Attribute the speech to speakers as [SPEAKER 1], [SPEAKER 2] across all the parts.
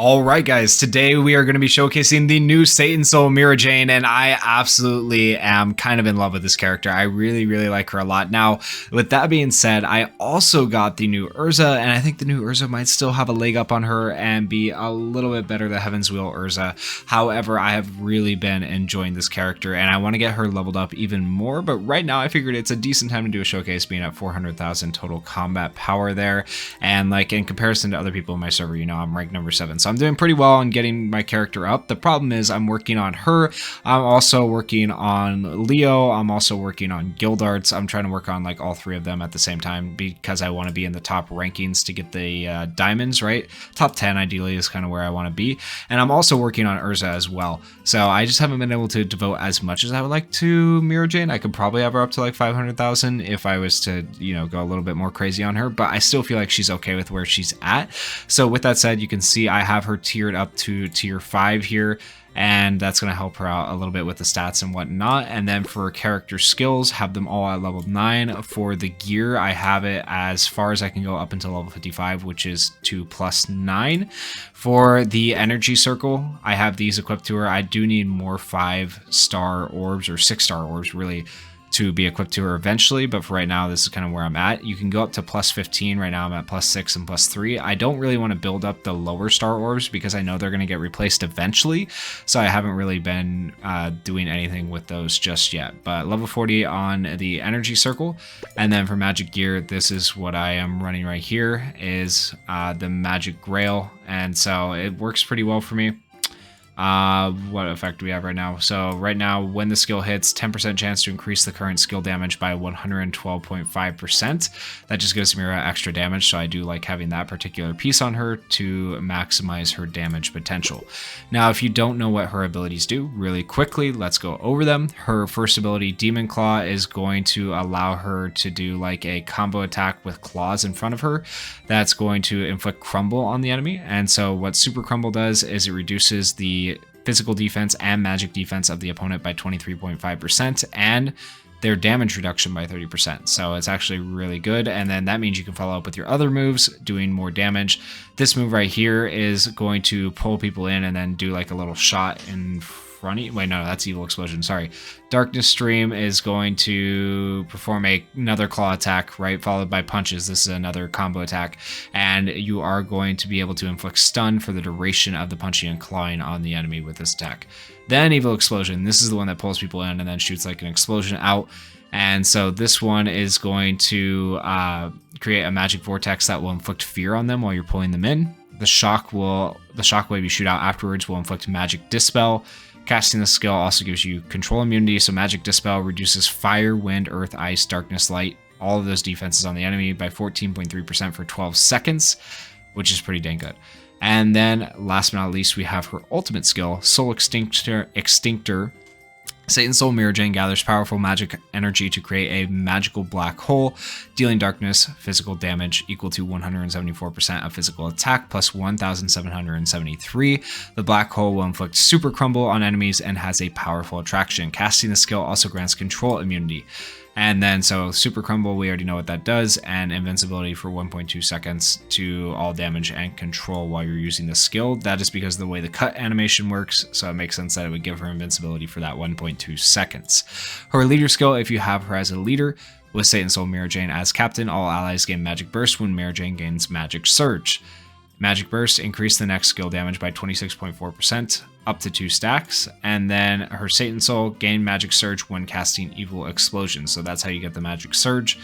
[SPEAKER 1] Alright guys, today we are going to be showcasing the new Satan Soul Mirajane, and I absolutely am kind of in love with this character. I really like her a lot. Now, with that being said, I also got the new Urza, and I think the new Urza might still have a leg up on her and be a little bit better than Heaven's Wheel Urza. However, I have really been enjoying this character, and I want to get her leveled up even more, but right now I figured it's a decent time to do a showcase, being at 400,000 total combat power there, and like in comparison to other people in my server, you know, I'm rank number 7, so I'm doing pretty well on getting my character up. The problem is I'm working on her. I'm also working on Leo. I'm also working on guild arts. I'm trying to work on like all three of them at the same time because I want to be in the top rankings to get the diamonds, right? Top 10 ideally is kind of where I want to be. And I'm also working on Urza as well. So I just haven't been able to devote as much as I would like to Mirajane. I could probably have her up to like 500,000 if I was to, you know, go a little bit more crazy on her, but I still feel like she's okay with where she's at. So with that said, you can see I have her tiered up to tier 5 here, and that's going to help her out a little bit with the stats and whatnot. And then for character skills, have them all at level 9. For the gear, I have it as far as I can go up until level 55, which is to +9. For the energy circle, I have these equipped to her. I do need more 5-star orbs, or 6-star orbs really, to be equipped to her eventually, but for right now this is kind of where I'm at. You can go up to +15. Right now I'm at +6 and +3. I don't really want to build up the lower star orbs because I know they're going to get replaced eventually, so I haven't really been doing anything with those just yet. But level 40 on the energy circle, and then for magic gear, this is what I am running right here, is the magic grail, and so it works pretty well for me. What effect do we have right now? So right now, when the skill hits, 10% chance to increase the current skill damage by 112.5%. That just gives Mira extra damage, so I do like having that particular piece on her to maximize her damage potential. Now, if you don't know what her abilities do, really quickly, let's go over them. Her first ability, Demon Claw, is going to allow her to do like a combo attack with claws in front of her. That's going to inflict crumble on the enemy, and so what Super Crumble does is it reduces the physical defense and magic defense of the opponent by 23.5% and their damage reduction by 30%. So it's actually really good, and then that means you can follow up with your other moves doing more damage. This move right here is going to pull people in and then do like a little shot in front of you. Wait, no, that's Evil Explosion, sorry. Darkness Stream is going to perform another claw attack, right, followed by punches. This is another combo attack, and you are going to be able to inflict stun for the duration of the punching and clawing on the enemy with this attack. Then Evil Explosion, this is the one that pulls people in and then shoots like an explosion out. And so this one is going to create a magic vortex that will inflict fear on them while you're pulling them in. The shockwave you shoot out afterwards will inflict magic dispel. Casting the skill also gives you control immunity, so magic dispel reduces fire, wind, earth, ice, darkness, light, all of those defenses on the enemy by 14.3% for 12 seconds, which is pretty dang good. And then last but not least, we have her ultimate skill, Soul Extinctor. Satan Soul Mirajane gathers powerful magic energy to create a magical black hole, dealing darkness physical damage equal to 174% of physical attack plus 1,773. The black hole will inflict super crumble on enemies and has a powerful attraction. Casting the skill also grants control immunity. And then, so Super Crumble, we already know what that does, and invincibility for 1.2 seconds to all damage and control while you're using the skill. That is because of the way the cut animation works, so it makes sense that it would give her invincibility for that 1.2 seconds. Her leader skill, if you have her as a leader, with Satan Soul Mirajane as captain, all allies gain Magic Burst when Mirajane gains Magic Surge. Magic Burst increased the next skill damage by 26.4%, up to 2 stacks, and then her Satan Soul gained Magic Surge when casting Evil Explosion, so that's how you get the Magic Surge,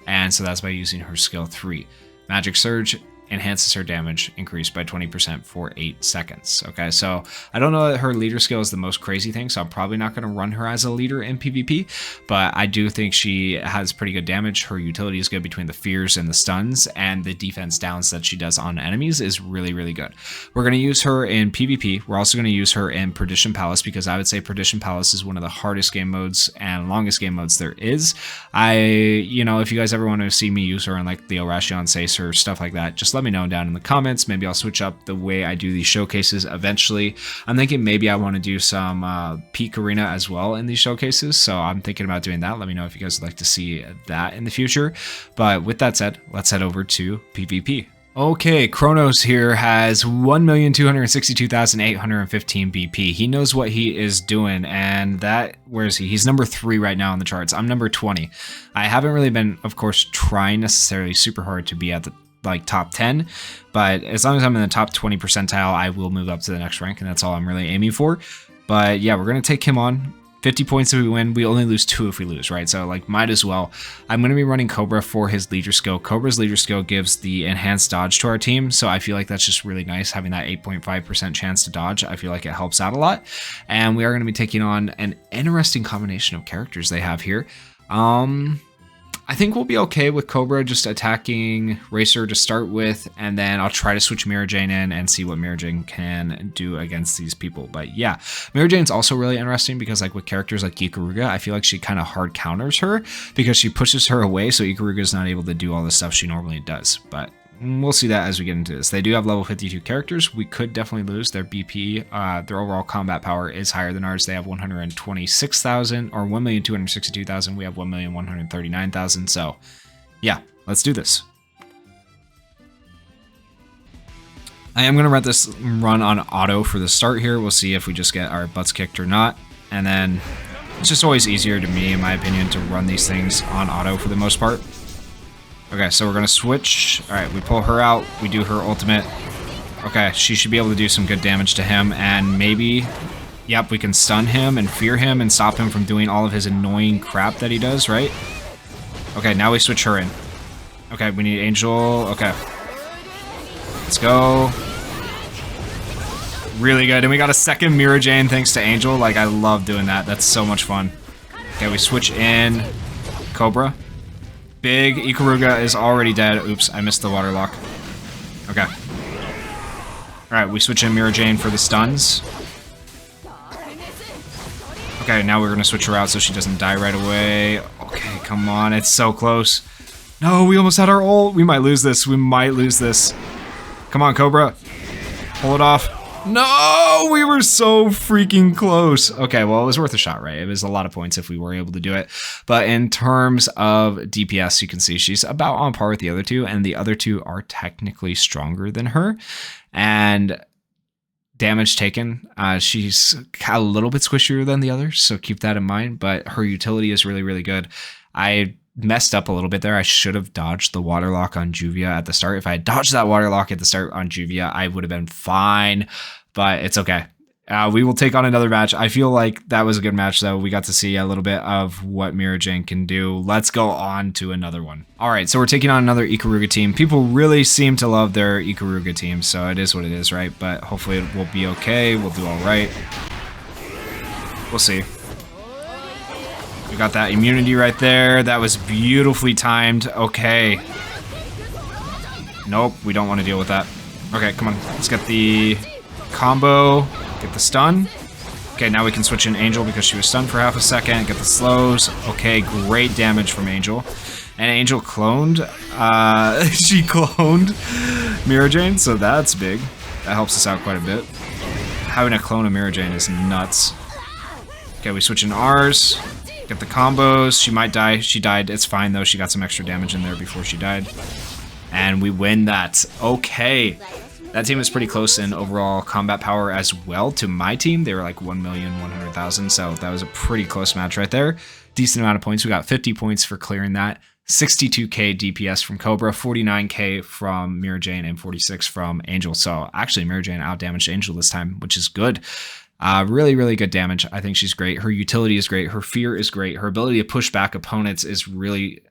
[SPEAKER 1] and so that's by using her skill 3. Magic Surge enhances her damage increase by 20% for 8 seconds. Okay, so I don't know that her leader skill is the most crazy thing, so I'm probably not going to run her as a leader in PvP, but I do think she has pretty good damage. Her utility is good between the fears and the stuns, and the defense downs that she does on enemies is really good. We're going to use her in PvP. We're also going to use her in Perdition Palace, because I would say Perdition Palace is one of the hardest game modes and longest game modes there is. You know, if you guys ever want to see me use her in like the Orashion Sace or stuff like that, just let me know down in the comments. Maybe I'll switch up the way I do these showcases eventually. I'm thinking maybe I want to do some Peak Arena as well in these showcases, so I'm thinking about doing that. Let me know if you guys would like to see that in the future. But with that said, let's head over to PvP. Okay, Kronos here has 1,262,815 BP. He knows what he is doing, and that, where is he? He's number 3 right now in the charts. I'm number 20. I haven't really been, of course, trying necessarily super hard to be at the like top 10, but as long as I'm in the top 20 percentile, I will move up to the next rank, and that's all I'm really aiming for. But yeah, we're gonna take him on. 50 points if we win. We only lose 2 if we lose, right? So like, might as well. I'm going to be running Cobra for his leader skill. Cobra's leader skill gives the enhanced dodge to our team, so I feel like that's just really nice, having that 8.5% chance to dodge. I feel like it helps out a lot. And we are going to be taking on an interesting combination of characters they have here. I think we'll be okay with Cobra just attacking Racer to start with, and then I'll try to switch Mirajane in and see what Mirajane can do against these people. But yeah, Mirajane's also really interesting because like with characters like Ikaruga, I feel like she kind of hard counters her because she pushes her away, so Ikaruga's not able to do all the stuff she normally does. But we'll see that as we get into this. They do have level 52 characters. We could definitely lose. Their BP, their overall combat power is higher than ours. They have 126,000 or 1,262,000. We have 1,139,000. So yeah, let's do this. I am going to let this run on auto for the start here. We'll see if we just get our butts kicked or not. And then it's just always easier to me, in my opinion, to run these things on auto for the most part. Okay, so we're going to switch. All right, we pull her out. We do her ultimate. Okay, she should be able to do some good damage to him. And maybe, yep, we can stun him and fear him and stop him from doing all of his annoying crap that he does, right? Okay, now we switch her in. Okay, we need Angel. Okay. Let's go. Really good. And we got a second Mirajane thanks to Angel. Like, I love doing that. That's so much fun. Okay, we switch in Cobra. Big. Ikaruga is already dead. Oops, I missed the water lock. Okay. Alright, we switch in Mirajane for the stuns. Okay, now we're gonna switch her out so she doesn't die right away. Okay, come on, it's so close. No, we almost had our ult. We might lose this. We might lose this. Come on, Cobra. Pull it off. No, we were so freaking close. Okay, well, it was worth a shot, right? It was a lot of points if we were able to do it. But in terms of DPS, you can see she's about on par with the other two, and the other two are technically stronger than her. And damage taken, she's a little bit squishier than the others, so keep that in mind. But her utility is really, really good. I messed up a little bit there. I should have dodged the water lock on Juvia at the start. If I had dodged that water lock at the start on Juvia, I would have been fine, but it's okay. We will take on another match. I feel like that was a good match, though. We got to see a little bit of what Mirajane can do. Let's go on to another one. All right, so we're taking on another Ikaruga team. People really seem to love their Ikaruga team, so it is what it is, right? But hopefully it will be okay. We'll do all right. We'll see. We got that immunity right there. That was beautifully timed. Okay. Nope, we don't want to deal with that. Okay, come on. Let's get the combo. Get the stun. Okay, now we can switch in Angel because she was stunned for half a second. Get the slows. Okay, great damage from Angel. And Angel cloned. She cloned Mirajane, so that's big. That helps us out quite a bit. Having a clone of Mirajane is nuts. Okay, we switch in ours. Get the combos. She might die. She died. It's fine, though. She got some extra damage in there before she died. And we win that. Okay. That team is pretty close in overall combat power as well to my team. They were like 1,100,000, so that was a pretty close match right there. Decent amount of points. We got 50 points for clearing that. 62k DPS from Cobra, 49k from Mirajane, and 46 from Angel. So actually, Mirajane outdamaged Angel this time, which is good. Really, really good damage. I think she's great. Her utility is great. Her fear is great. Her ability to push back opponents is really,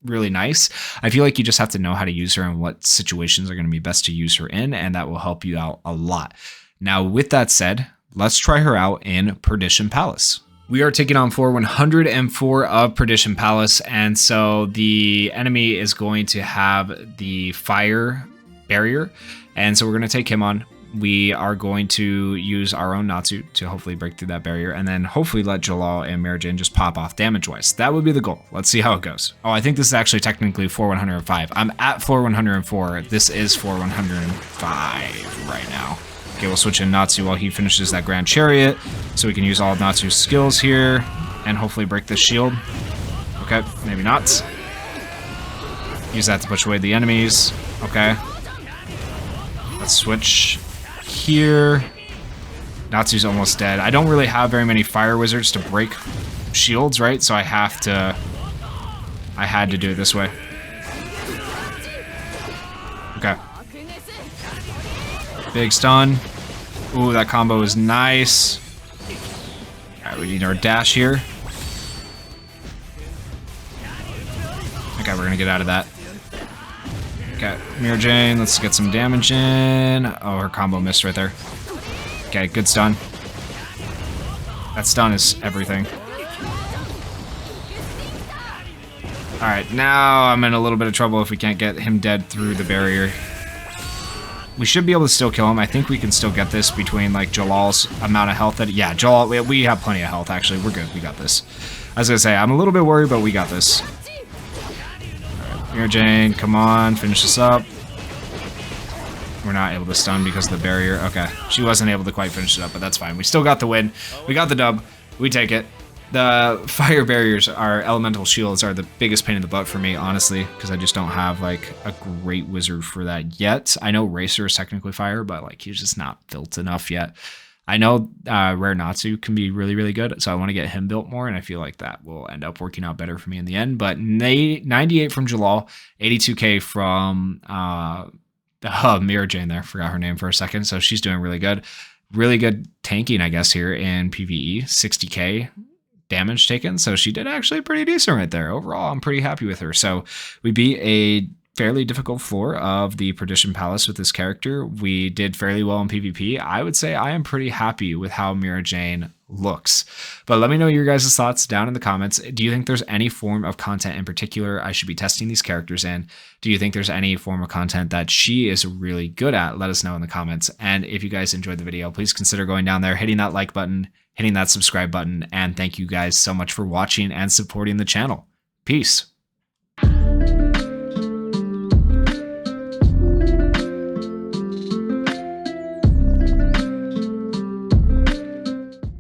[SPEAKER 1] really nice. I feel like you just have to know how to use her and what situations are going to be best to use her in, and that will help you out a lot. Now, with that said, let's try her out in Perdition Palace. We are taking on floor 104 of Perdition Palace, and so the enemy is going to have the fire barrier, and so we're going to take him on. We are going to use our own Natsu to hopefully break through that barrier, and then hopefully let Jalal and Mirajane just pop off damage-wise. That would be the goal. Let's see how it goes. Oh, I think this is actually technically floor 105. I'm at floor 104. This is floor 105 right now. Okay, we'll switch in Natsu while he finishes that Grand Chariot, so we can use all of Natsu's skills here, and hopefully break this shield. Okay, maybe not. Use that to push away the enemies. Okay. Let's switch here. Natsu's almost dead. I don't really have very many fire wizards to break shields, right? So I had to do it this way. Okay. Big stun. Ooh, that combo is nice. Alright, we need our dash here. Okay, we're gonna get out of that. Okay, Mirajane, let's get some damage in. Oh, her combo missed right there. Okay, good stun. That stun is everything. Alright, now I'm in a little bit of trouble if we can't get him dead through the barrier. We should be able to still kill him. I think we can still get this between, like, Jalal's amount of health that... Yeah, Jalal, we have plenty of health, actually. We're good. We got this. I was gonna say, I'm a little bit worried, but we got this. Alright, Mirajane, come on, finish this up. We're not able to stun because of the barrier. Okay, she wasn't able to quite finish it up, but that's fine. We still got the win. We got the dub. We take it. The fire barriers, our elemental shields, are the biggest pain in the butt for me, honestly, because I just don't have, like, a great wizard for that yet. I know Racer is technically fire, but, like, he's just not built enough yet. I know Rare Natsu can be really, really good, so I want to get him built more, and I feel like that will end up working out better for me in the end. But 98 from Jalal, 82k from Mirajane there. Forgot her name for a second, so she's doing really good. Really good tanking, I guess, here in PvE. 60k damage taken, so she did actually pretty decent right there. Overall, I'm pretty happy with her. So we beat a fairly difficult floor of the Perdition Palace with this character. We did fairly well in PvP. I would say I am pretty happy with how Mirajane looks. But let me know your guys' thoughts down in the comments. Do you think there's any form of content in particular I should be testing these characters in? Do you think there's any form of content that she is really good at? Let us know in the comments. And if you guys enjoyed the video, please consider going down there, hitting that like button, hitting that subscribe button, and thank you guys so much for watching and supporting the channel. Peace.